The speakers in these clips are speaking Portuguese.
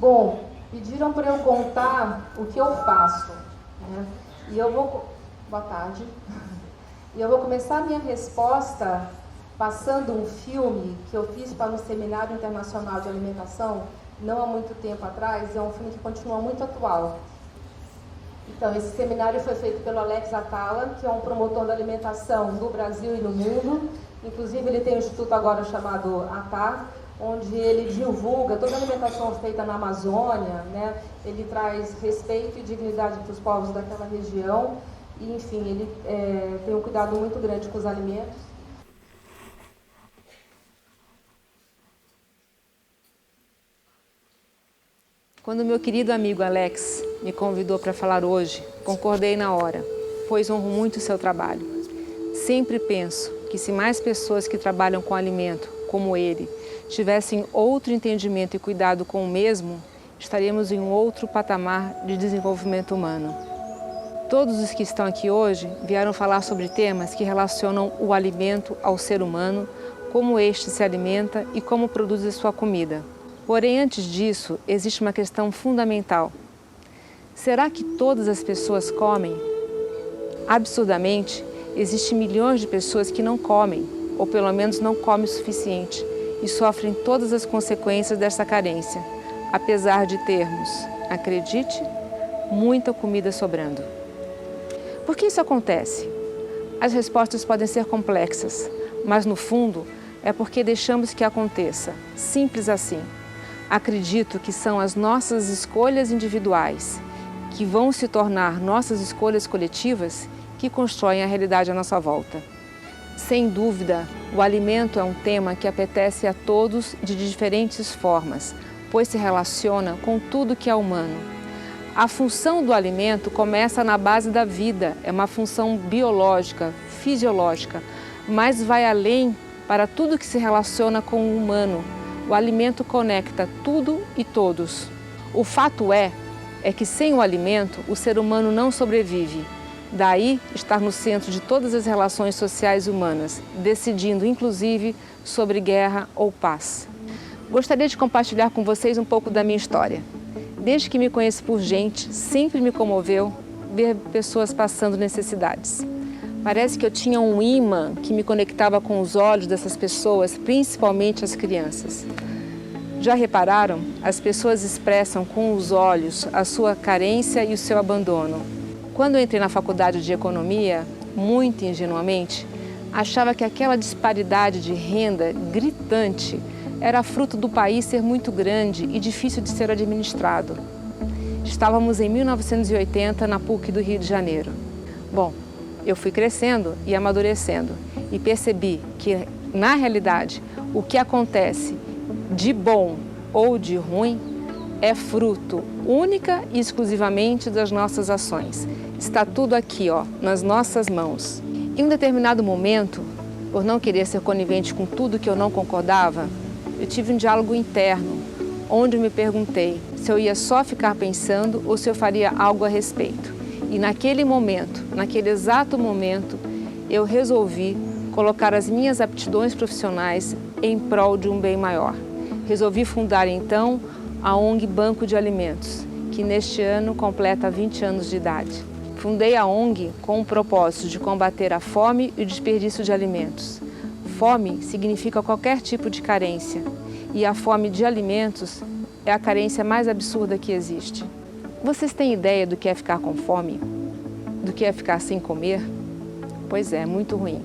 Bom, pediram para eu contar o que eu faço, né? E eu vou... Boa tarde. E eu vou começar a minha resposta passando um filme que eu fiz para um Seminário Internacional de Alimentação, não há muito tempo atrás. É um filme que continua muito atual. Então, esse seminário foi feito pelo Alex Atala, que é um promotor da alimentação no Brasil e no mundo. Inclusive, ele tem um instituto agora chamado ATAR, onde ele divulga toda a alimentação feita na Amazônia, né? Ele traz respeito e dignidade para os povos daquela região. E, enfim, ele tem um cuidado muito grande com os alimentos. Quando meu querido amigo Alex me convidou para falar hoje, concordei na hora, pois honro muito o seu trabalho. Sempre penso que se mais pessoas que trabalham com alimento, como ele, tivessem outro entendimento e cuidado com o mesmo, estaríamos em um outro patamar de desenvolvimento humano. Todos os que estão aqui hoje vieram falar sobre temas que relacionam o alimento ao ser humano, como este se alimenta e como produz a sua comida. Porém, antes disso, existe uma questão fundamental. Será que todas as pessoas comem? Absurdamente, existem milhões de pessoas que não comem, ou pelo menos não comem o suficiente, e sofrem todas as consequências dessa carência, apesar de termos, acredite, muita comida sobrando. Por que isso acontece? As respostas podem ser complexas, mas no fundo é porque deixamos que aconteça, simples assim. Acredito que são as nossas escolhas individuais, que vão se tornar nossas escolhas coletivas, que constroem a realidade à nossa volta. Sem dúvida, o alimento é um tema que apetece a todos de diferentes formas, pois se relaciona com tudo que é humano. A função do alimento começa na base da vida, é uma função biológica, fisiológica, mas vai além para tudo que se relaciona com o humano. O alimento conecta tudo e todos. O fato é que sem o alimento o ser humano não sobrevive. Daí estar no centro de todas as relações sociais humanas, decidindo inclusive sobre guerra ou paz. Gostaria de compartilhar com vocês um pouco da minha história. Desde que me conheço por gente, sempre me comoveu ver pessoas passando necessidades. Parece que eu tinha um imã que me conectava com os olhos dessas pessoas, principalmente as crianças. Já repararam? As pessoas expressam com os olhos a sua carência e o seu abandono. Quando eu entrei na faculdade de economia, muito ingenuamente, achava que aquela disparidade de renda gritante era fruto do país ser muito grande e difícil de ser administrado. Estávamos em 1980 na PUC do Rio de Janeiro. Bom, eu fui crescendo e amadurecendo e percebi que, na realidade, o que acontece de bom ou de ruim é fruto única e exclusivamente das nossas ações. Está tudo aqui, ó, nas nossas mãos. Em um determinado momento, por não querer ser conivente com tudo que eu não concordava, eu tive um diálogo interno, onde eu me perguntei se eu ia só ficar pensando ou se eu faria algo a respeito. E naquele momento, naquele exato momento, eu resolvi colocar as minhas aptidões profissionais em prol de um bem maior. Resolvi fundar então a ONG Banco de Alimentos, que neste ano completa 20 anos de idade. Fundei a ONG com o propósito de combater a fome e o desperdício de alimentos. Fome significa qualquer tipo de carência, e a fome de alimentos é a carência mais absurda que existe. Vocês têm ideia do que é ficar com fome? Do que é ficar sem comer? Pois é, muito ruim.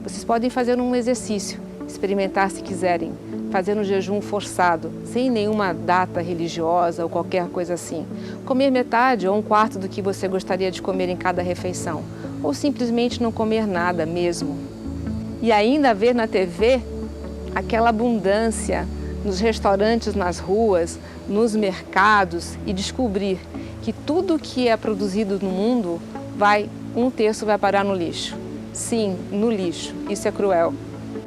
Vocês podem fazer um exercício, experimentar se quiserem, fazer um jejum forçado, sem nenhuma data religiosa ou qualquer coisa assim. Comer metade ou um quarto do que você gostaria de comer em cada refeição, ou simplesmente não comer nada mesmo. E ainda ver na TV aquela abundância nos restaurantes, nas ruas, nos mercados e descobrir que tudo que é produzido no mundo, um terço vai parar no lixo. Sim, no lixo. Isso é cruel.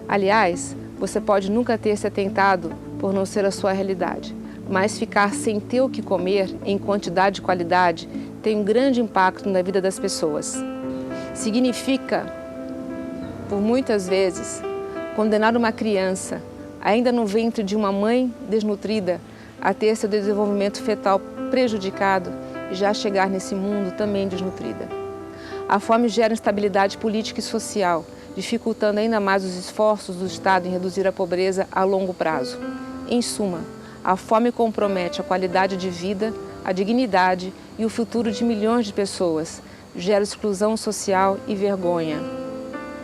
Aliás, você pode nunca ter se atentado por não ser a sua realidade, mas ficar sem ter o que comer em quantidade e qualidade tem um grande impacto na vida das pessoas. Significa, por muitas vezes, condenar uma criança, ainda no ventre de uma mãe desnutrida, a ter seu desenvolvimento fetal prejudicado e já chegar nesse mundo também desnutrida. A fome gera instabilidade política e social, dificultando ainda mais os esforços do Estado em reduzir a pobreza a longo prazo. Em suma, a fome compromete a qualidade de vida, a dignidade e o futuro de milhões de pessoas, gera exclusão social e vergonha.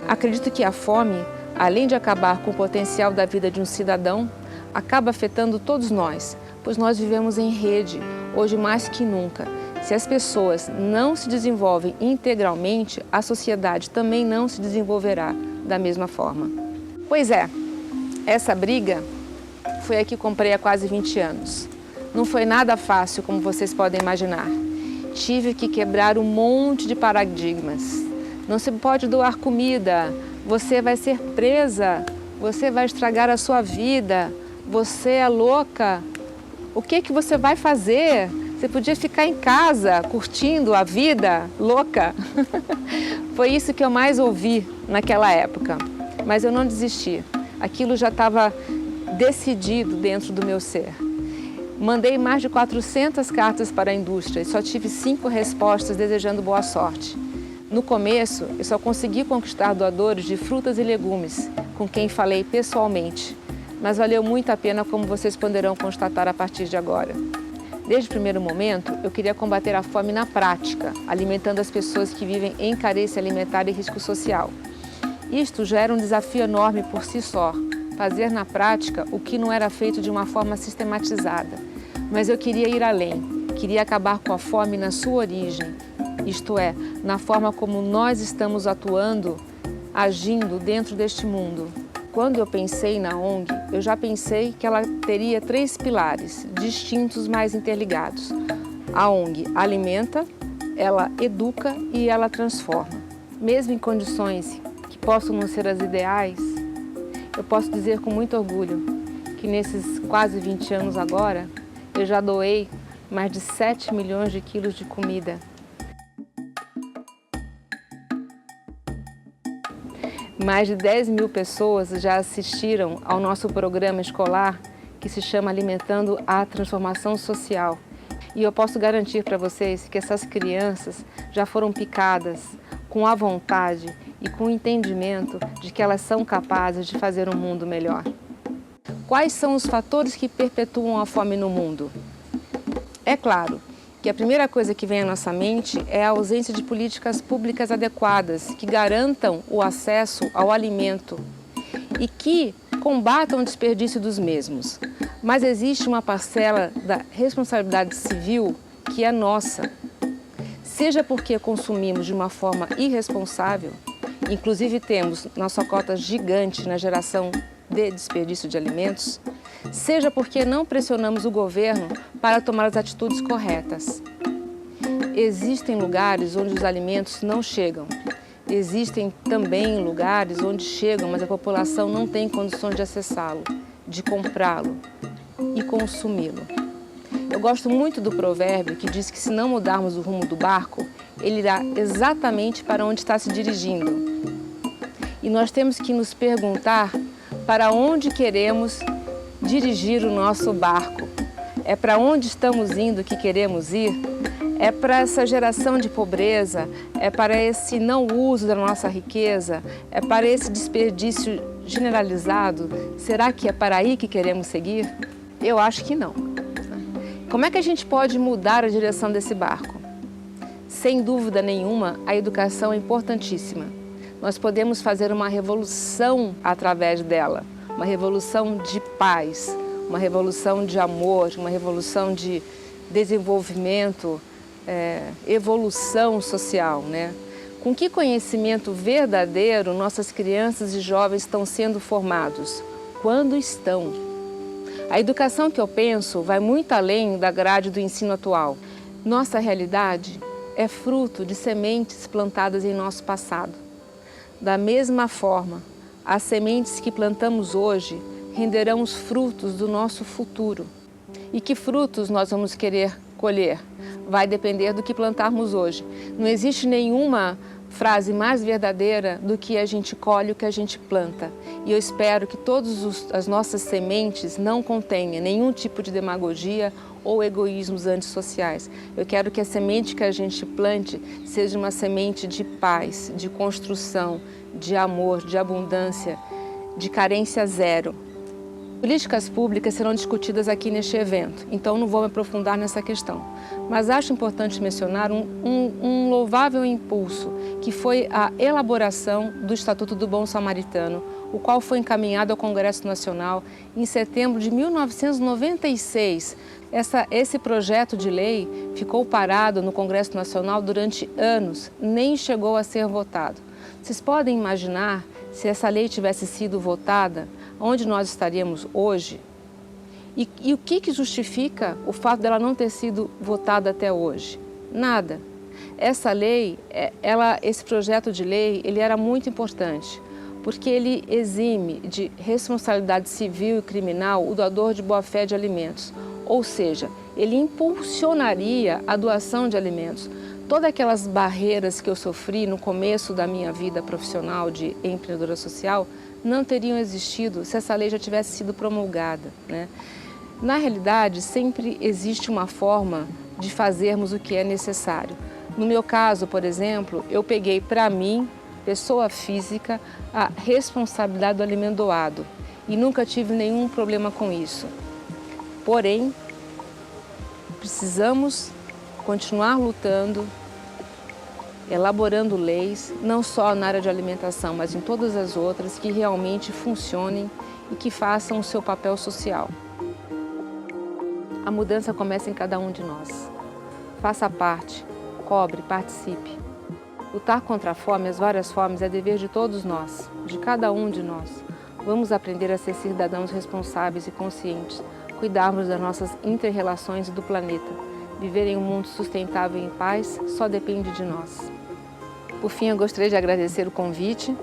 Acredito que a fome, além de acabar com o potencial da vida de um cidadão, acaba afetando todos nós, pois nós vivemos em rede, hoje mais que nunca. Se as pessoas não se desenvolvem integralmente, a sociedade também não se desenvolverá da mesma forma. Pois é, essa briga foi a que comprei há quase 20 anos. Não foi nada fácil, como vocês podem imaginar. Tive que quebrar um monte de paradigmas. Não se pode doar comida, você vai ser presa, você vai estragar a sua vida, você é louca. O que você vai fazer? Você podia ficar em casa, curtindo a vida louca. Foi isso que eu mais ouvi naquela época. Mas eu não desisti. Aquilo já estava decidido dentro do meu ser. Mandei mais de 400 cartas para a indústria e só tive 5 respostas desejando boa sorte. No começo, eu só consegui conquistar doadores de frutas e legumes, com quem falei pessoalmente. Mas valeu muito a pena, como vocês poderão constatar a partir de agora. Desde o primeiro momento, eu queria combater a fome na prática, alimentando as pessoas que vivem em carência alimentar e risco social. Isto já era um desafio enorme por si só, fazer na prática o que não era feito de uma forma sistematizada. Mas eu queria ir além, queria acabar com a fome na sua origem, isto é, na forma como nós estamos atuando, agindo dentro deste mundo. Quando eu pensei na ONG, eu já pensei que ela teria 3 pilares, distintos, mas interligados. A ONG alimenta, ela educa e ela transforma. Mesmo em condições que possam não ser as ideais, eu posso dizer com muito orgulho que nesses quase 20 anos agora, eu já doei mais de 7 milhões de quilos de comida. Mais de 10 mil pessoas já assistiram ao nosso programa escolar que se chama Alimentando a Transformação Social. E eu posso garantir para vocês que essas crianças já foram picadas com a vontade e com o entendimento de que elas são capazes de fazer um mundo melhor. Quais são os fatores que perpetuam a fome no mundo? É claro que a primeira coisa que vem à nossa mente é a ausência de políticas públicas adequadas que garantam o acesso ao alimento e que combatam o desperdício dos mesmos. Mas existe uma parcela da responsabilidade civil que é nossa. Seja porque consumimos de uma forma irresponsável, inclusive temos nossa cota gigante na geração de desperdício de alimentos, seja porque não pressionamos o governo para tomar as atitudes corretas. Existem lugares onde os alimentos não chegam. Existem também lugares onde chegam, mas a população não tem condições de acessá-lo, de comprá-lo e consumi-lo. Eu gosto muito do provérbio que diz que se não mudarmos o rumo do barco, ele irá exatamente para onde está se dirigindo. E nós temos que nos perguntar para onde queremos dirigir o nosso barco. É para onde estamos indo que queremos ir? É para essa geração de pobreza? É para esse não uso da nossa riqueza? É para esse desperdício generalizado? Será que é para aí que queremos seguir? Eu acho que não. Como é que a gente pode mudar a direção desse barco? Sem dúvida nenhuma, a educação é importantíssima. Nós podemos fazer uma revolução através dela, uma revolução de paz, uma revolução de amor, uma revolução de desenvolvimento, evolução social, né? Com que conhecimento verdadeiro nossas crianças e jovens estão sendo formados? Quando estão? A educação que eu penso vai muito além da grade do ensino atual. Nossa realidade é fruto de sementes plantadas em nosso passado. Da mesma forma, as sementes que plantamos hoje renderão os frutos do nosso futuro. E que frutos nós vamos querer colher? Vai depender do que plantarmos hoje. Não existe nenhuma frase mais verdadeira do que a gente colhe o que a gente planta. E eu espero que todas as nossas sementes não contenham nenhum tipo de demagogia ou egoísmos antissociais. Eu quero que a semente que a gente plante seja uma semente de paz, de construção, de amor, de abundância, de carência zero. Políticas públicas serão discutidas aqui neste evento, então não vou me aprofundar nessa questão. Mas acho importante mencionar um louvável impulso, que foi a elaboração do Estatuto do Bom Samaritano, o qual foi encaminhado ao Congresso Nacional em setembro de 1996. Esse projeto de lei ficou parado no Congresso Nacional durante anos, nem chegou a ser votado. Vocês podem imaginar, se essa lei tivesse sido votada, onde nós estaríamos hoje? E o que justifica o fato dela não ter sido votada até hoje? Nada. Essa lei, esse projeto de lei, ele era muito importante, porque ele exime de responsabilidade civil e criminal o doador de boa-fé de alimentos. Ou seja, ele impulsionaria a doação de alimentos. Todas aquelas barreiras que eu sofri no começo da minha vida profissional de empreendedora social não teriam existido se essa lei já tivesse sido promulgada, né? Na realidade, sempre existe uma forma de fazermos o que é necessário. No meu caso, por exemplo, eu peguei para mim, pessoa física, a responsabilidade do alimento doado e nunca tive nenhum problema com isso. Porém, precisamos continuar lutando, elaborando leis, não só na área de alimentação, mas em todas as outras, que realmente funcionem e que façam o seu papel social. A mudança começa em cada um de nós. Faça parte, cobre, participe. Lutar contra a fome, as várias fomes, é dever de todos nós, de cada um de nós. Vamos aprender a ser cidadãos responsáveis e conscientes, cuidarmos das nossas inter-relações e do planeta. Viver em um mundo sustentável e em paz só depende de nós. Por fim, eu gostaria de agradecer o convite.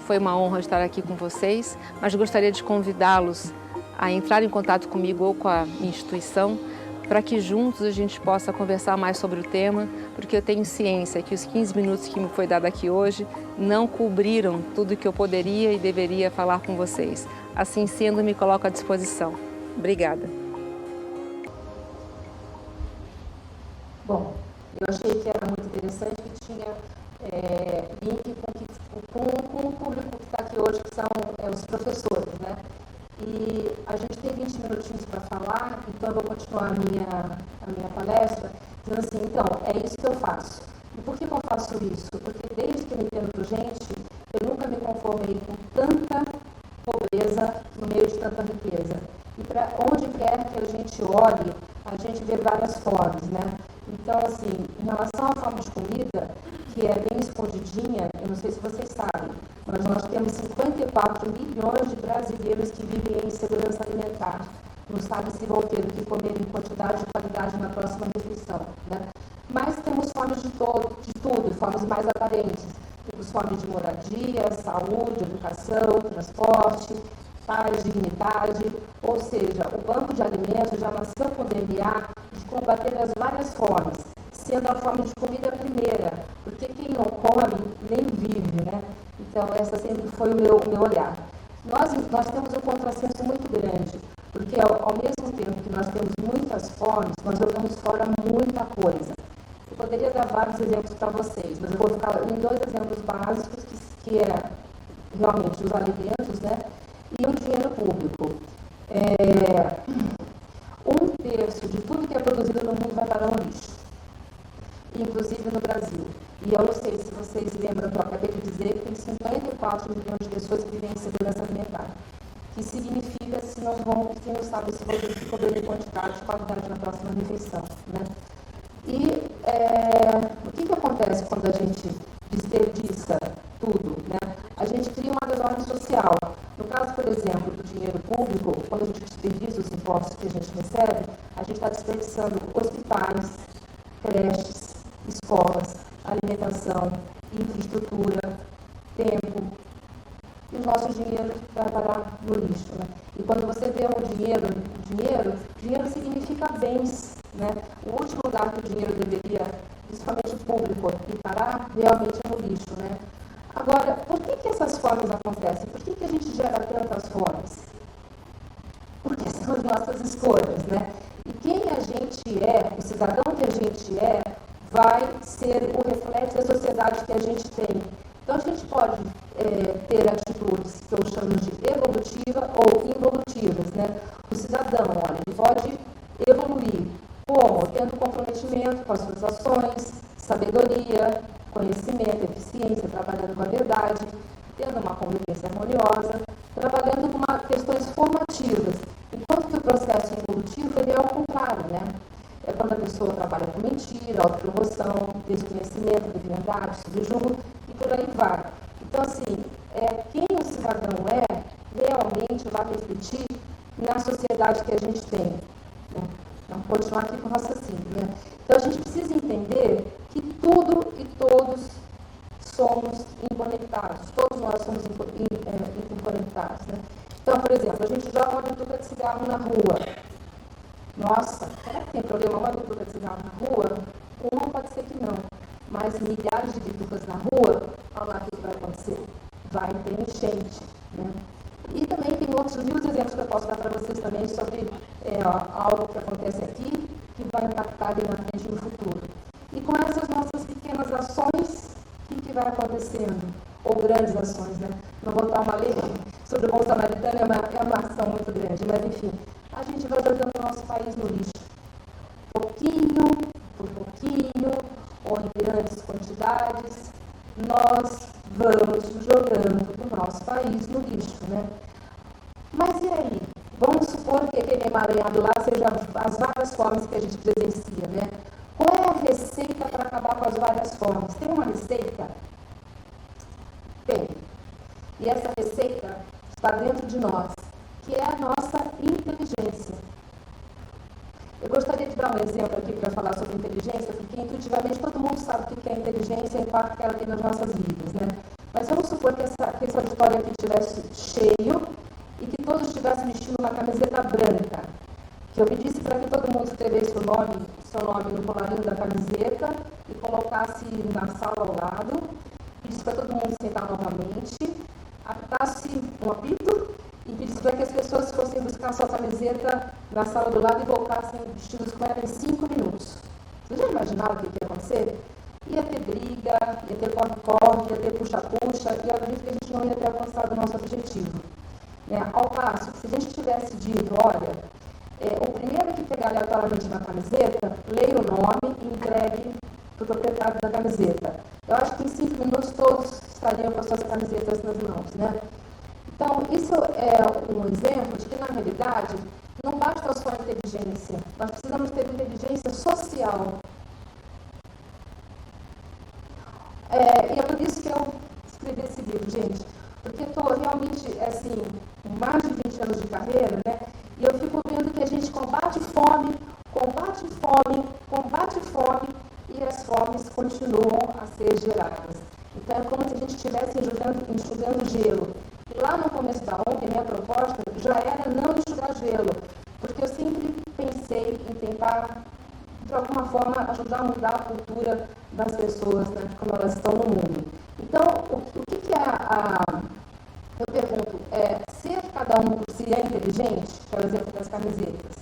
Foi uma honra estar aqui com vocês, mas gostaria de convidá-los a entrar em contato comigo ou com a minha instituição, para que juntos a gente possa conversar mais sobre o tema, porque eu tenho ciência que os 15 minutos que me foi dado aqui hoje não cobriram tudo que eu poderia e deveria falar com vocês. Assim sendo, me coloco à disposição. Obrigada. Bom, eu achei que era muito interessante que tinha link com o público que está aqui hoje, que são os professores, né? E a gente tem 20 minutinhos para falar, então eu vou continuar a minha palestra dizendo assim, então, é isso que eu faço. E por que eu faço isso? Porque desde que eu me entendo por gente, eu nunca me conformei com tanta pobreza no meio de tanta riqueza. E para onde quer que a gente olhe, a gente vê várias fomes, né? Então, assim, em relação à fome de comida, que é bem escondidinha, eu não sei se vocês sabem, mas nós temos 54 milhões de brasileiros que vivem em insegurança alimentar. Não sabe se vão ter o que comer em quantidade e qualidade na próxima refeição, né? Mas temos fomes de tudo, fomes mais aparentes. Temos fome de moradia, saúde, educação, transporte, paz, dignidade, ou seja, o Banco de Alimentos já nasceu com o DNA de combater as várias fomes, sendo a fome de comida a primeira, porque quem não come nem vive, né? Então, essa sempre foi o meu olhar. Nós temos um contrassenso muito grande, porque ao mesmo tempo que nós temos muitas fomes, nós jogamos fora muita coisa. Eu poderia dar vários exemplos para vocês, mas eu vou ficar em 2 exemplos básicos, que é realmente os alimentos, né? E o dinheiro público. 1/3 de tudo que é produzido no mundo vai para o lixo, inclusive no Brasil. E eu não sei se vocês lembram que eu acabei de dizer que tem 54 milhões de pessoas que vivem em segurança alimentar, que significa se não sabe se vão ter que comer em quantidade e qualidade na próxima refeição, né? E o que acontece quando a gente desperdiça tudo, né? A gente cria uma desordem social. No caso, por exemplo, do dinheiro público, quando a gente desperdiça os impostos que a gente recebe, a gente está desperdiçando hospitais, creches, escolas, alimentação, infraestrutura, tempo. E o nosso dinheiro vai parar no lixo, né? E quando você vê dinheiro significa bens, né? O último lugar que o dinheiro deveria principalmente o público, e parar realmente no lixo, né? Agora, por que essas fomes acontecem? Por que a gente gera tantas fomes? Porque são as nossas escolhas, né? E quem a gente é, o cidadão que a gente é, vai ser o reflexo da sociedade que a gente tem. Então, a gente pode ter atitudes que eu chamo de evolutiva ou involutivas, né? O cidadão, olha, ele pode evoluir. Como? Tendo comprometimento com as suas ações, sabedoria, conhecimento, eficiência, trabalhando com a verdade, tendo uma convivência harmoniosa, trabalhando com questões formativas. Enquanto que o processo evolutivo ele é ao contrário, né? É quando a pessoa trabalha com mentira, autopromoção, desconhecimento, divindade, subjugo e por aí vai. Então, assim, quem o cidadão realmente vai refletir na sociedade que a gente tem. Né? Vamos continuar aqui com o raciocínio. Né? Então, a gente precisa entender que tudo e todos somos inconectados. Todos nós somos inconectados. Né? Então, por exemplo, a gente joga uma bituca de cigarro na rua. Nossa, será que tem problema uma bituca de cigarro na rua? Uma pode ser que não. Mas milhares de bitucas na rua, olha lá o que vai acontecer. Vai ter enchente. Né? E também tem outros mil exemplos que eu posso dar para vocês também sobre algo que acontece aqui, que vai impactar ali na frente no futuro. E com essas nossas pequenas ações, o que vai acontecendo? Ou grandes ações, né? Não botar uma lei sobre o bom samaritano é uma ação muito grande, mas enfim, a gente vai jogando o nosso país no lixo. Pouquinho por pouquinho, ou em grandes quantidades, nós vamos jogando o nosso país no lixo, né? Mas e aí? Vamos supor que aquele emaranhado lá seja as várias formas que a gente presencia, né? Qual é a receita para acabar com as várias formas? Tem uma receita? Tem. E essa receita está dentro de nós, que é a nossa inteligência. Eu gostaria de dar um exemplo aqui para falar sobre inteligência, porque intuitivamente todo mundo sabe o que é inteligência e o impacto que ela tem nas nossas vidas, né? Mas vamos supor que esse auditório aqui estivesse cheio e que todos estivessem vestindo uma camiseta branca. Que eu pedisse para que todo mundo escrevesse seu nome no colarinho da camiseta e colocasse na sala ao lado, pedisse para todo mundo sentar novamente, apitasse um apito e pedisse para que as pessoas fossem buscar sua camiseta na sala do lado e voltassem vestidos com ela em 5 minutos. Vocês já imaginaram o que ia acontecer? Ia ter briga, ia ter corre-corre, ia ter puxa-puxa, e eu acredito que a gente não ia ter alcançado o nosso objetivo. Ao passo que se a gente tivesse dito, olha, o primeiro que pegar aleatoriamente na camiseta, leia o nome e entregue para o proprietário da camiseta. Eu acho que em 5 minutos todos estariam com as suas camisetas nas mãos, né? Então, isso é um exemplo de que, na realidade, não basta só a inteligência, nós precisamos ter inteligência social. E é por isso que eu escrevi esse livro, gente, porque eu estou realmente, assim, com mais de 20 anos de carreira, né? E eu fico vendo que a gente combate fome, e as fomes continuam a ser geradas. Então, é como se a gente estivesse enxugando gelo. E lá no começo da ONG, minha proposta já era não enxugar gelo, porque eu sempre pensei em tentar, de alguma forma, ajudar a mudar a cultura das pessoas, né, como elas estão no mundo. Então, o que eu pergunto, ser cada um por si é inteligente, por exemplo, das camisetas?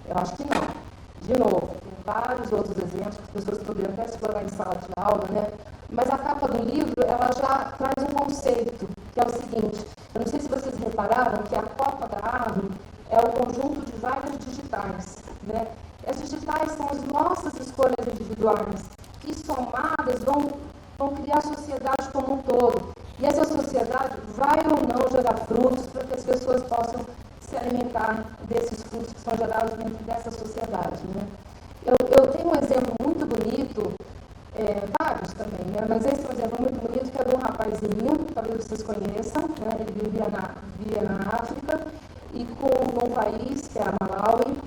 Eu acho que não. De novo, tem vários outros exemplos que as pessoas poderiam até explorar em sala de aula, né? Mas a capa do livro, ela já traz um conceito, que é o seguinte, eu não sei se vocês repararam que a copa da árvore é o conjunto de vários digitais, né? As digitais são as nossas escolhas individuais, que somadas vão criar a sociedade como um todo. E essa sociedade vai ou não gerar frutos para que as pessoas possam se alimentar desses frutos que são gerados dentro dessa sociedade, né? Eu tenho um exemplo muito bonito, vários também, né? Mas esse é um exemplo muito bonito, que é de um rapazinho, talvez vocês conheçam, né? Ele vivia na África, e num país, que é a Malawi,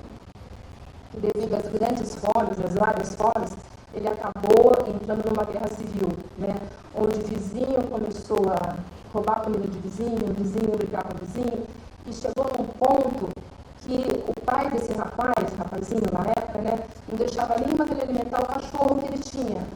que devido às grandes fomes, às várias fomes, ele acabou entrando numa guerra civil, né? Onde o vizinho começou a roubar a comida de vizinho, o vizinho brigar com o vizinho, e chegou num ponto que o pai desse rapazinho na época, né, não deixava nem material alimentar o cachorro que ele tinha.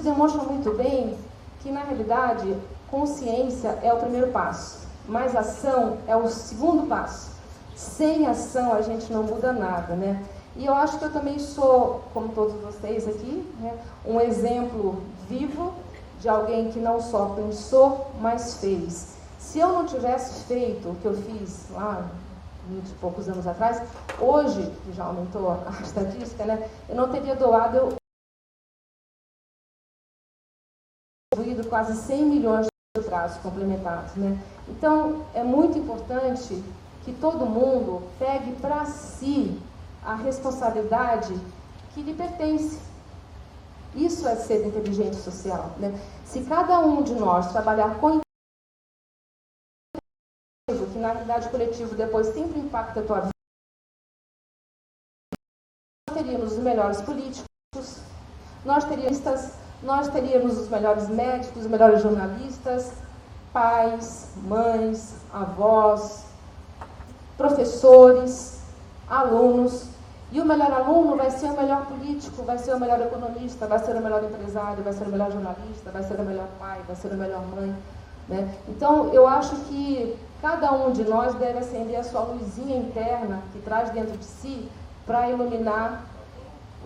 isso demonstra muito bem que, na realidade, consciência é o primeiro passo, mas ação é o segundo passo. Sem ação a gente não muda nada, né? E eu acho que eu também sou, como todos vocês aqui, né, um exemplo vivo de alguém que não só pensou, mas fez. Se eu não tivesse feito o que eu fiz lá 20 e poucos anos atrás, hoje, que já aumentou a estatística, né, eu não teria doado quase 100 milhões de braços complementados, né? Então, é muito importante que todo mundo pegue para si a responsabilidade que lhe pertence. Isso é ser inteligente social, né? Se cada um de nós trabalhar com que na realidade o coletivo depois sempre impacta a tua vida, nós teríamos os melhores políticos, nós teríamos os melhores médicos, os melhores jornalistas, pais, mães, avós, professores, alunos. E o melhor aluno vai ser o melhor político, vai ser o melhor economista, vai ser o melhor empresário, vai ser o melhor jornalista, vai ser o melhor pai, vai ser a melhor mãe, né? Então, eu acho que cada um de nós deve acender a sua luzinha interna que traz dentro de si para iluminar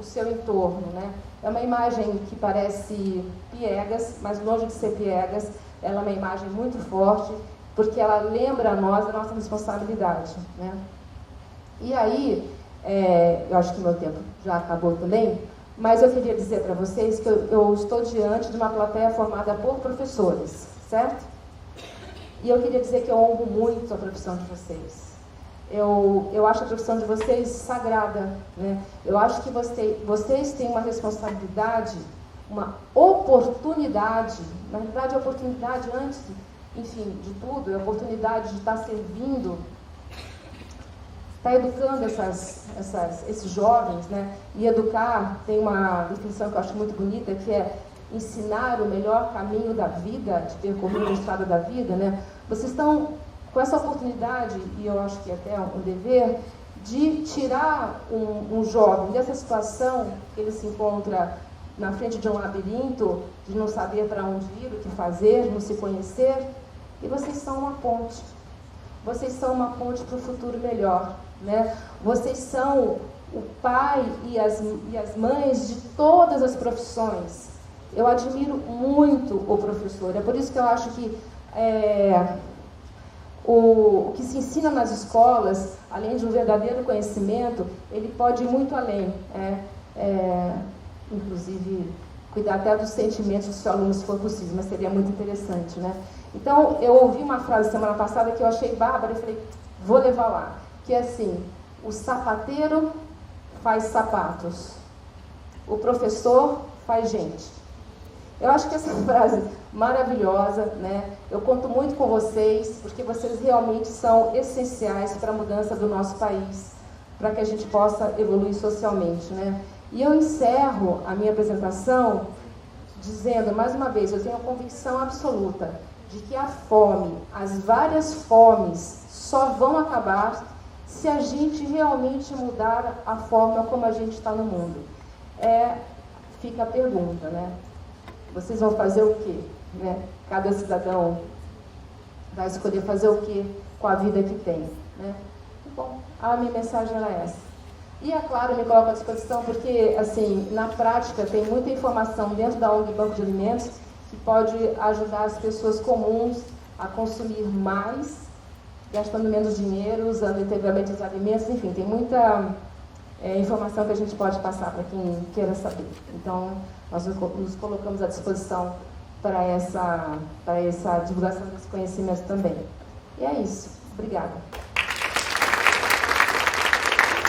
o seu entorno, né? É uma imagem que parece piegas, mas longe de ser piegas, ela é uma imagem muito forte, porque ela lembra a nós da nossa responsabilidade, né? E aí, eu acho que meu tempo já acabou também, mas eu queria dizer para vocês que eu estou diante de uma plateia formada por professores, certo? E eu queria dizer que eu honro muito a profissão de vocês. Eu acho a profissão de vocês sagrada, né? Eu acho que vocês têm uma responsabilidade, uma oportunidade, na verdade a oportunidade antes, enfim, de tudo, a oportunidade de estar servindo, estar educando esses jovens, né? E educar, tem uma definição que eu acho muito bonita, que é ensinar o melhor caminho da vida, de percorrer a estrada da vida, né? Vocês estão com essa oportunidade, e eu acho que é até um dever, de tirar um jovem dessa situação que ele se encontra na frente de um labirinto, de não saber para onde ir, o que fazer, não se conhecer, e vocês são uma ponte. Vocês são uma ponte para o futuro melhor, né? Vocês são o pai e as mães de todas as profissões. Eu admiro muito o professor, é por isso que eu acho que o que se ensina nas escolas, além de um verdadeiro conhecimento, ele pode ir muito além, inclusive cuidar até dos sentimentos dos seus alunos, se for possível, mas seria muito interessante, né? Então, eu ouvi uma frase semana passada que eu achei bárbara e falei, vou levar lá, que é assim: o sapateiro faz sapatos, o professor faz gente. Eu acho que essa frase maravilhosa, né? Eu conto muito com vocês, porque vocês realmente são essenciais para a mudança do nosso país, para que a gente possa evoluir socialmente, né? E eu encerro a minha apresentação dizendo, mais uma vez, eu tenho a convicção absoluta de que a fome, as várias fomes, só vão acabar se a gente realmente mudar a forma como a gente está no mundo. Fica a pergunta, né? Vocês vão fazer o quê? Né? Cada cidadão vai escolher fazer o quê com a vida que tem, né? Bom, a minha mensagem era essa. E, é claro, eu me coloco à disposição porque, assim, na prática, tem muita informação dentro da ONG Banco de Alimentos que pode ajudar as pessoas comuns a consumir mais, gastando menos dinheiro, usando integralmente os alimentos, enfim, tem muita informação que a gente pode passar para quem queira saber. Então, nós nos colocamos à disposição para essa divulgação desse conhecimento também. E é isso. Obrigada.